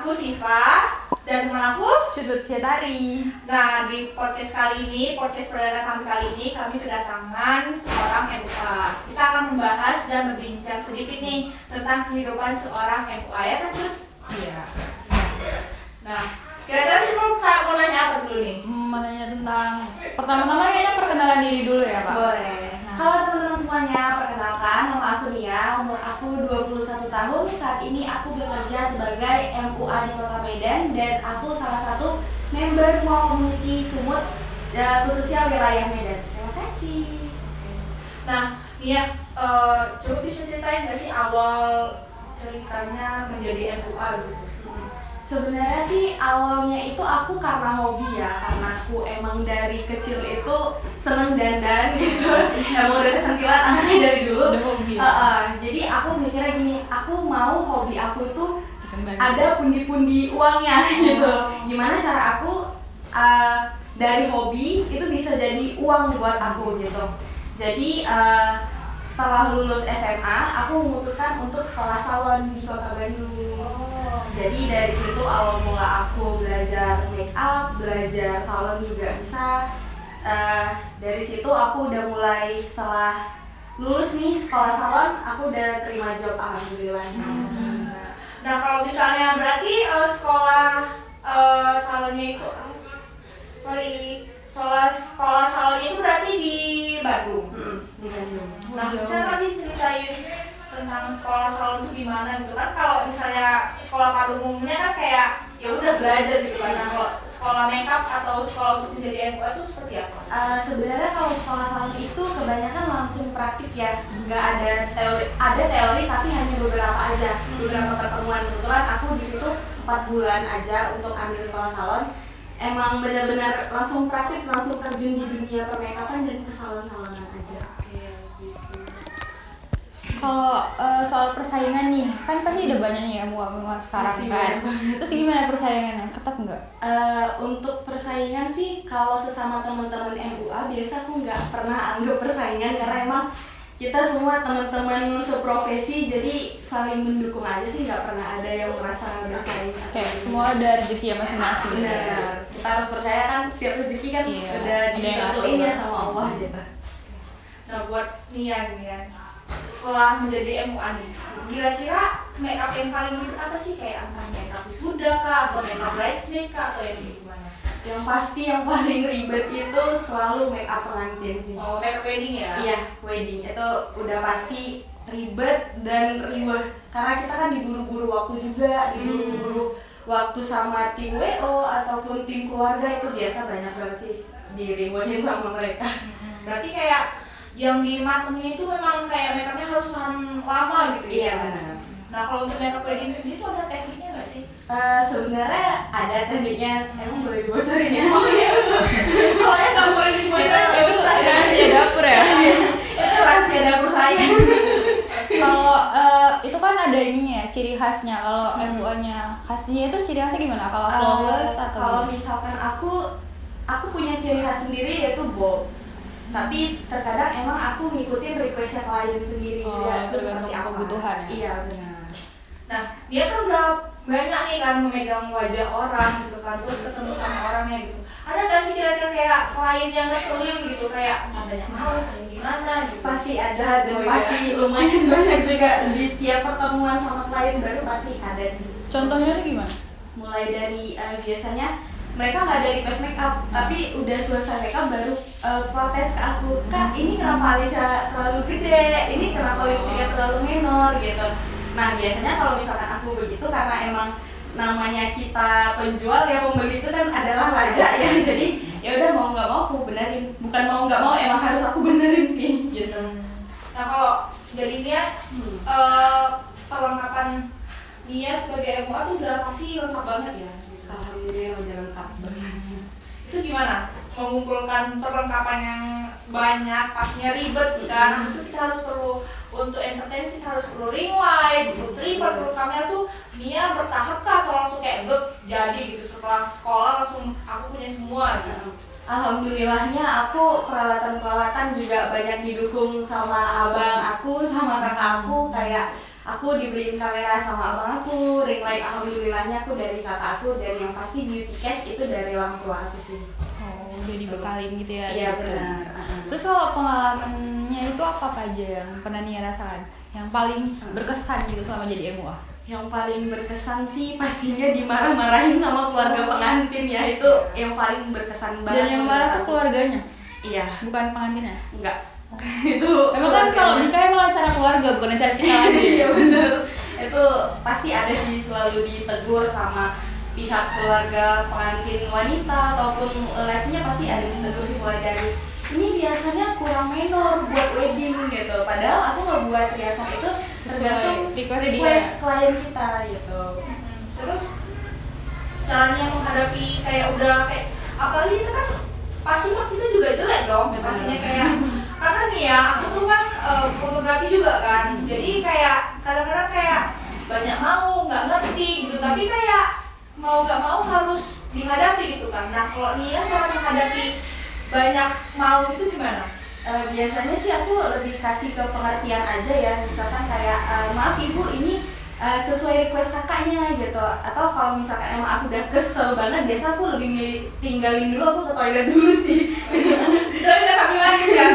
Aku Siva dan teman aku Cudut Fiatari. Nah, di podcast kali ini, podcast perdana kali ini, kami kedatangan seorang MUA. Kita akan membahas dan berbincang sedikit nih tentang kehidupan seorang MUA, ya kan Cud? Iya. Nah, kira-kira sih mau nanya apa dulu nih? Menanya tentang pertama-tama kayaknya perkenalan diri dulu ya Pak. Boleh. Halo teman-teman semuanya, perkenalkan nama aku Nia, umur aku 21 tahun. Saat ini aku bekerja sebagai MUA di Kota Medan dan aku salah satu member MUA Community Sumut, khususnya wilayah Medan. Terima kasih. Nah, Nia, coba bisa ceritain nggak sih awal ceritanya menjadi MUA gitu? Sebenarnya sih awalnya itu aku karena hobi ya, karena aku emang dari kecil itu seneng dandan gitu. Emang udah kecantilan anaknya dari dulu. Udah hobi. Jadi aku mikirnya gini, aku mau hobi aku itu ada pundi-pundi uangnya gitu. Gimana cara aku dari hobi itu bisa jadi uang buat aku gitu. Jadi setelah lulus SMA, aku memutuskan untuk sekolah salon di Kota Bandung. Jadi dari situ awal mula aku belajar make up, belajar salon juga bisa. Dari situ aku udah mulai setelah lulus nih sekolah salon, aku udah terima job alhamdulillah. Nah, kalau misalnya berarti sekolah salonnya itu, sekolah salonnya itu berarti di Bandung. Di Bandung. Nah, bisa nggak sih ceritain tentang sekolah salon itu gimana gitu kan? Kalau misalnya sekolah pada umumnya kan kayak ya udah belajar gitu kan. Nah, kalau sekolah makeup atau sekolah untuk menjadi MUA itu seperti apa? Sebenarnya kalau sekolah salon itu kebanyakan langsung praktik ya, nggak ada teori. Ada teori tapi hanya beberapa aja, beberapa pertemuan. Kebetulan aku di situ 4 bulan aja untuk ambil sekolah salon. Emang benar-benar langsung praktik, langsung terjun di dunia permakeupan dan kesalon-salonan aja. Kalau soal persaingan nih, kan pasti udah banyak nih MUA sekarang Pasti kan. banyak. Terus gimana persaingannya? Ketat nggak? Untuk persaingan sih kalau sesama teman-teman MUA biasa aku nggak pernah anggap persaingan karena emang kita semua teman-teman seprofesi jadi saling mendukung aja sih, nggak pernah ada yang merasa bersaing. Kayak semua ada rezeki ya masing-masing. Benar, kita harus percaya kan setiap rezeki kan Iya, udah ada yang ditentuin atur. ya sama Allah gitu. Nah, buat Nia setelah menjadi MUA nih, kira-kira makeup yang paling ribet apa sih? Kayak entah makeup wisuda kah, atau makeup bridesmaid kah, atau yang gimana? Yang pasti yang paling ribet itu selalu make up pengantin sih. Oh, makeup wedding ya? Iya, wedding itu udah pasti ribet dan riweh karena kita kan diburu-buru waktu juga, diburu-buru waktu sama tim WO ataupun tim keluarga, itu biasa banyak banget sih diriwehin sama mereka. Berarti kayak yang dimatengin itu memang kayak makeupnya harus lama gitu ya? Iya benar. Nah, kalau untuk makeup wedding sendiri tuh ada tekniknya nggak sih? Sebenarnya ada tekniknya, emang boleh dibocorin ya? Oh iya, kalau yang nggak boleh dibocorin nggak usah ya? Rahasia dapur ya? Itu rahasia dapur saya. Kalau itu kan ada ininya ya, ciri khasnya. Kalau MUA-nya khasnya itu ciri khasnya gimana? Kalau flawless atau Kalau misalkan aku punya ciri khas sendiri yaitu bold. Tapi terkadang emang aku ngikutin request-nya klien sendiri juga. Itu tergantung seperti apa. kebutuhan ya? Iya benar. Nah, dia kan udah banyak nih kan memegang wajah orang gitu kan, terus ketemu sama orangnya gitu. Ada nggak sih kira-kira kayak klien yang ngeselin gitu, kayak nggak banyak mau, kayak gimana gitu? Pasti ada dan Oh, iya. pasti lumayan banyak juga di setiap pertemuan sama klien baru pasti ada sih. contohnya tuh gimana? Mulai dari biasanya mereka nggak ada request make up, tapi udah selesai make up baru protes ke aku, Kak ini kenapa alisnya terlalu gede, ini kenapa lipstiknya terlalu menor gitu. Nah biasanya kalau misalkan aku begitu karena emang namanya kita penjual ya, pembeli itu kan adalah raja ya, jadi ya udah mau nggak mau aku benerin, bukan mau nggak mau emang harus aku benerin sih gitu. Nah, kalau jadinya perlengkapan dia sebagai MUA tuh udah pasti lengkap banget ya? Alhamdulillah udah lengkap banget. Itu gimana? Mengumpulkan perlengkapan yang banyak, pastinya ribet kan? Habis itu kita harus perlu untuk entertain, kita harus perlu ring light, perlu tripod, perlu kamera tuh. Dia bertahap kah atau langsung kayak jadi gitu setelah sekolah langsung aku punya semua gitu? Alhamdulillahnya aku peralatan-peralatan juga banyak didukung sama abang aku, sama kakak aku, kayak aku dibeliin kamera sama abang aku, ring light alhamdulillahnya aku dari kakak aku, dan yang pasti beauty cash itu dari orang tua aku sih. Oh, udah dibekalin gitu ya? Iya gitu. benar. Terus kalau pengalamannya itu apa aja yang pernah Nia rasakan? Yang paling berkesan gitu selama jadi MUA? Yang paling berkesan sih pastinya dimarah-marahin sama keluarga pengantin ya, itu yang paling berkesan banget. Dan yang marah tuh keluarganya? Iya. Bukan pengantinnya? Enggak. Itu Emang kan kalau nikah emang acara keluarga, bukan acara kita lagi. Iya bener. Itu pasti ada sih, selalu ditegur sama pihak keluarga pengantin wanita ataupun lakinya, pasti ada ditegur sih, mulai dari ini biasanya kurang menor buat wedding gitu. Padahal aku nggak buat riasan itu tergantung request klien kita gitu. Terus caranya menghadapi kayak udah kayak, apalagi itu kan pasti kan kita juga jelek dong pastinya, kayak karena nih ya aku tuh kan fotografi juga kan, jadi kayak kadang-kadang kayak banyak mau nggak ngerti gitu, tapi kayak mau nggak mau harus dihadapi gitu kan. Nah kalau Nia cara menghadapi banyak mau itu gimana? Biasanya sih aku lebih kasih ke pengertian aja ya, misalkan kayak maaf ibu ini sesuai request kakaknya gitu, atau kalau misalkan emang aku udah kesel banget, biasa aku lebih milih tinggalin dulu, aku ke toilet dulu sih. Jadi nggak sambil lagi kan?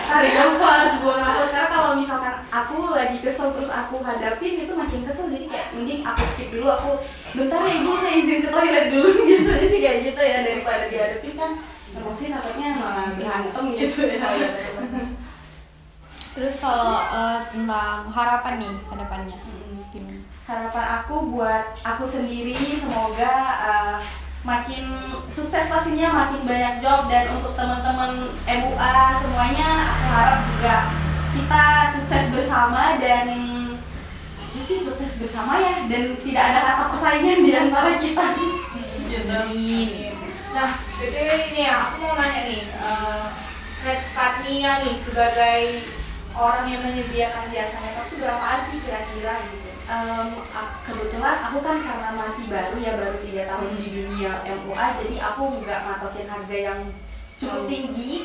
Tarik nafas, buang nafas. Karena kalau misalkan aku lagi kesel terus aku hadapin, itu makin kesel, jadi kayak mending aku skip dulu, aku bentar ya ibu saya izin ke toilet dulu. Biasanya sih kayak gitu ya, daripada dihadapin kan emosi takutnya malah berantem gitu ya. Terus kalau tentang harapan nih ke depannya, gimana? Harapan aku buat aku sendiri, semoga makin sukses pastinya, makin banyak job, dan untuk teman-teman MUA semuanya aku harap juga kita sukses bersama, dan ya sih sukses bersama ya, dan tidak ada kata persaingan di antara kita gitu. Nah, BTW ini ya, aku mau nanya nih, Kak Nia nih sebagai orang yang menyediakan jasa makeup itu berapaan sih kira-kira gitu? Kebetulan aku kan karena masih baru ya, baru 3 tahun di dunia MUA, jadi aku nggak matokin harga yang cukup tinggi.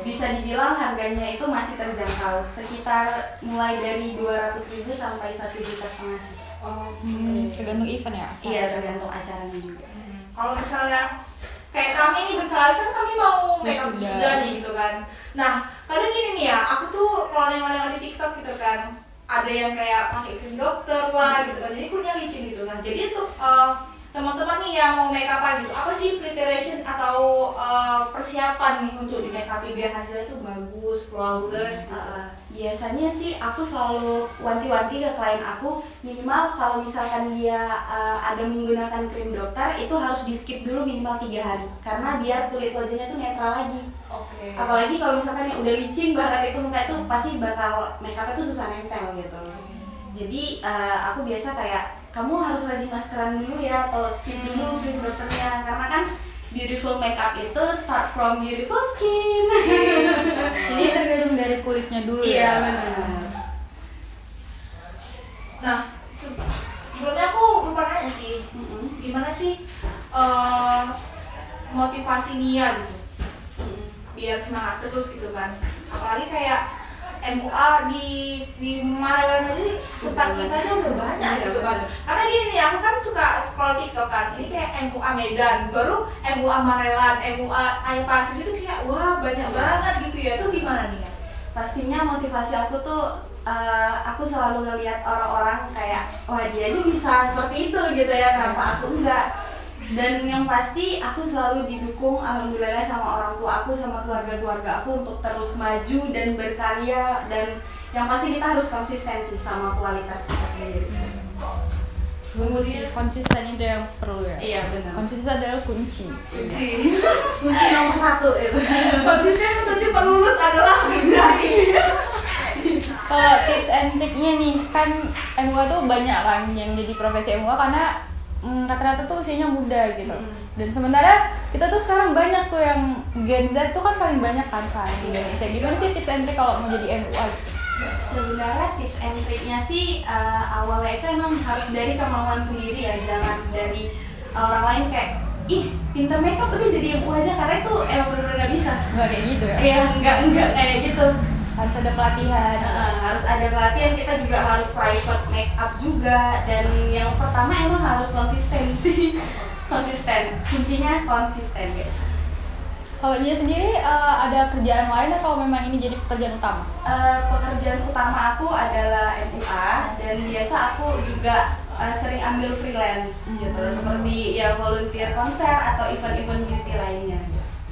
Bisa dibilang harganya itu masih terjangkau, sekitar mulai dari 200.000 sampai 1,5 juta sih. Tergantung event ya? Iya, tergantung acaranya juga. Kalau misalnya kayak kami ini bentar lagi kan kami mau makeup sudah nih gitu kan. Nah, kadang gini nih ya, aku tuh kalau nengok-nengok di TikTok gitu kan, ada yang kayak pakai krim dokter lah gitu kan, jadi kulitnya licin gitu. Nah, jadi tuh teman-teman nih yang mau make upan gitu, apa sih preparation atau persiapan nih untuk di make up biar hasilnya tuh bagus, flawless gitu? Biasanya sih aku selalu wanti-wanti ke klien aku, minimal kalau misalkan dia ada menggunakan krim dokter itu harus di skip dulu minimal 3 hari, karena biar kulit wajahnya tuh netral lagi. Apalagi kalau misalkan yang udah licin banget itu muka itu pasti bakal make upnya tuh susah nempel gitu. Jadi aku biasa kayak kamu harus rajin maskeran dulu ya, atau skip dulu krim dokternya, karena kan beautiful makeup itu start from beautiful skin. Jadi tergantung dari kulitnya dulu Iya, ya. benar. Nah, sebelumnya aku lupa nanya sih, gimana sih motivasi Nia gitu, biar semangat terus gitu kan? Apalagi kayak MUA di Marelan aja tempat kita aja udah banyak gitu kan. Karena gini nih, aku kan suka scroll TikTok kan, ini kayak MUA Medan, baru MUA Marelan, MUA Ayapasir gitu, kayak wah banyak banget gitu ya. Itu gimana nih? Pastinya motivasi aku tuh aku selalu ngelihat orang-orang kayak wah dia aja bisa seperti itu gitu ya, kenapa aku enggak. Dan yang pasti aku selalu didukung alhamdulillah sama orang tua aku, sama keluarga-keluarga aku untuk terus maju dan berkarya, dan yang pasti kita harus konsistensi sama kualitas kita sendiri. Konsisten itu yang perlu ya? Iya benar. Konsisten adalah kunci. Kunci nomor 1 itu. Konsisten menuju pelulus adalah menjadi. Kalau tips and triknya nih, kan MUA tuh banyak kan yang jadi profesi MUA karena rata-rata tuh usianya muda gitu. Dan sementara kita tuh sekarang banyak tuh yang Gen Z tuh kan paling banyak kan sekarang di Indonesia. Gimana sih tips and trik kalau mau jadi MUA? Sebenarnya tips and triknya sih awalnya itu emang harus dari kemauan sendiri ya, jangan dari orang lain kayak ih pinter makeup udah jadi MUA aja, karena itu emang bener-bener nggak bisa. Nggak kayak gitu ya? Iya, nggak kayak gitu. harus ada pelatihan. Harus ada pelatihan, kita juga harus private make up juga, dan yang pertama emang harus konsisten sih. Konsisten, kuncinya konsisten guys. Kalau dia sendiri ada kerjaan lain atau memang ini jadi pekerjaan utama? Pekerjaan utama aku adalah MUA, dan biasa aku juga sering ambil freelance gitu, seperti ya volunteer konser atau event-event beauty lainnya.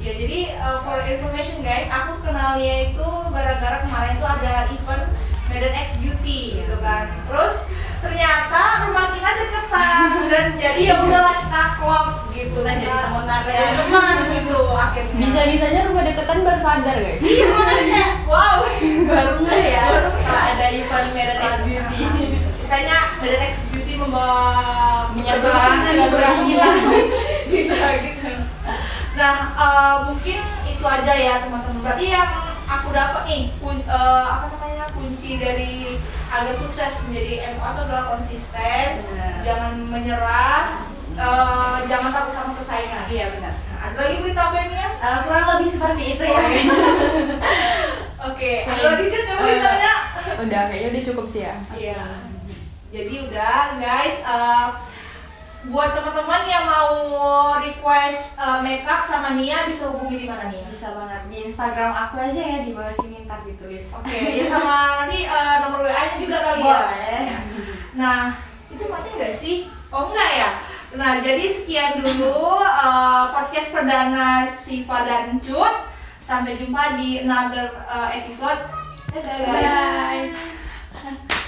Ya jadi for information guys, aku kenalnya itu gara-gara kemarin tuh ada event Medan X Beauty gitu kan. Terus ternyata rumah kita deketan dan jadi ya udahlah kita klop gitu. Kita jadi temenan ya. Jadi teman gitu akhirnya. Bisa-bisanya rumah deketan baru sadar guys. Iya makanya kayak wow. Baru nggak ya setelah ada event Medan X Beauty. Katanya Medan X Beauty membawa Menyatukan silaturahmi gitu. Nah, mungkin itu aja ya teman-teman. Berarti yang aku dapat nih, kunci dari agar sukses menjadi MUA itu adalah konsisten, jangan menyerah, jangan takut sama persaingan. Iya benar. Nah, ada lagi beritahuannya? Kurang lebih seperti itu ya. Oke, ada lagi kan beritanya? Udah, kayaknya udah cukup sih ya. Iya. Jadi udah guys, buat teman-teman yang mau request makeup sama Nia bisa hubungi di mana Nia? Bisa banget di Instagram aku aja ya, di bawah sini ntar ditulis. Oke, ya sama nanti nomor WA-nya juga kali ya. Boleh. Nah, itu aja nggak sih? Oh enggak ya? Nah, jadi sekian dulu podcast perdana Siva dan Cut. Sampai jumpa di another episode. Dadah guys. Bye.